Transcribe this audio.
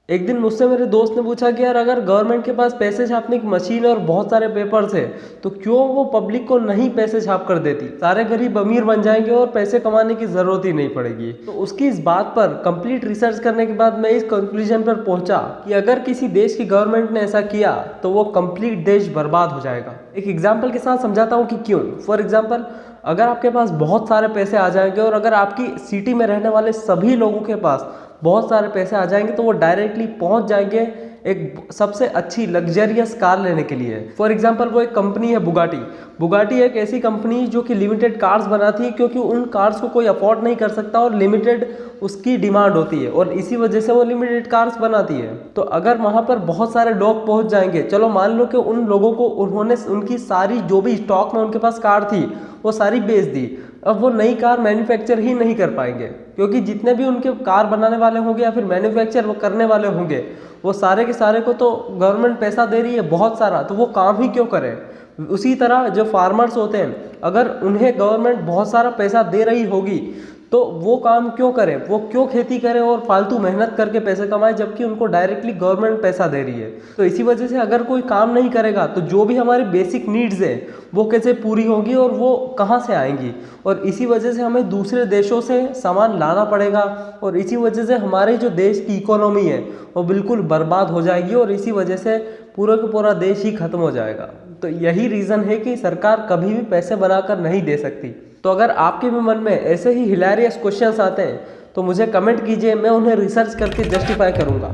एक दिन मुझसे मेरे दोस्त ने पूछा कि यार अगर गवर्नमेंट के पास पैसे छापने की मशीन और बहुत सारे पेपर्स है तो क्यों वो पब्लिक को नहीं पैसे छाप कर देती, सारे गरीब अमीर बन जाएंगे और पैसे कमाने की ज़रूरत ही नहीं पड़ेगी। तो उसकी इस बात पर कंप्लीट रिसर्च करने के बाद मैं इस कंक्लूजन पर पहुंचा कि अगर किसी देश की गवर्नमेंट ने ऐसा किया तो वो कंप्लीट देश बर्बाद हो जाएगा। एक एग्जाम्पल के साथ समझाता हूँ कि क्यों। फॉर एग्जाम्पल, अगर आपके पास बहुत सारे पैसे आ जाएंगे और अगर आपकी सिटी में रहने वाले सभी लोगों के पास बहुत सारे पैसे आ जाएंगे तो वो डायरेक्टली पहुंच जाएंगे एक सबसे अच्छी लग्जरियस कार लेने के लिए। फॉर एग्जांपल, वो एक कंपनी है बुगाटी। बुगाटी एक ऐसी कंपनी जो कि लिमिटेड कार्स बनाती है, क्योंकि उन कार्स को कोई अफोर्ड नहीं कर सकता और लिमिटेड उसकी डिमांड होती है और इसी वजह से वो लिमिटेड कार्स बनाती है। तो अगर वहाँ पर बहुत सारे लोग पहुँच जाएंगे, चलो मान लो कि उन लोगों को उन्होंने उनकी सारी जो भी स्टॉक में उनके पास कार थी वो सारी बेच दी। अब वो नई कार मैन्युफैक्चर ही नहीं कर पाएंगे, क्योंकि जितने भी उनके कार बनाने वाले होंगे या फिर मैन्युफैक्चर वो करने वाले होंगे वो सारे के सारे को तो गवर्नमेंट पैसा दे रही है बहुत सारा, तो वो काम ही क्यों करें। उसी तरह जो फार्मर्स होते हैं, अगर उन्हें गवर्नमेंट बहुत सारा पैसा दे रही होगी तो वो काम क्यों करें, वो क्यों खेती करें और फालतू मेहनत करके पैसे कमाएं, जबकि उनको डायरेक्टली गवर्नमेंट पैसा दे रही है। तो इसी वजह से अगर कोई काम नहीं करेगा तो जो भी हमारी बेसिक नीड्स है वो कैसे पूरी होंगी और वो कहाँ से आएंगी। और इसी वजह से हमें दूसरे देशों से सामान लाना पड़ेगा और इसी वजह से हमारे जो देश की इकोनॉमी है वो बिल्कुल बर्बाद हो जाएगी और इसी वजह से पूरा का पूरा देश ही खत्म हो जाएगा। तो यही रीज़न है कि सरकार कभी भी पैसे बनाकर नहीं दे सकती। तो अगर आपके भी मन में ऐसे ही हिलेरियस क्वेश्चंस आते हैं तो मुझे कमेंट कीजिए, मैं उन्हें रिसर्च करके जस्टिफाई करूँगा।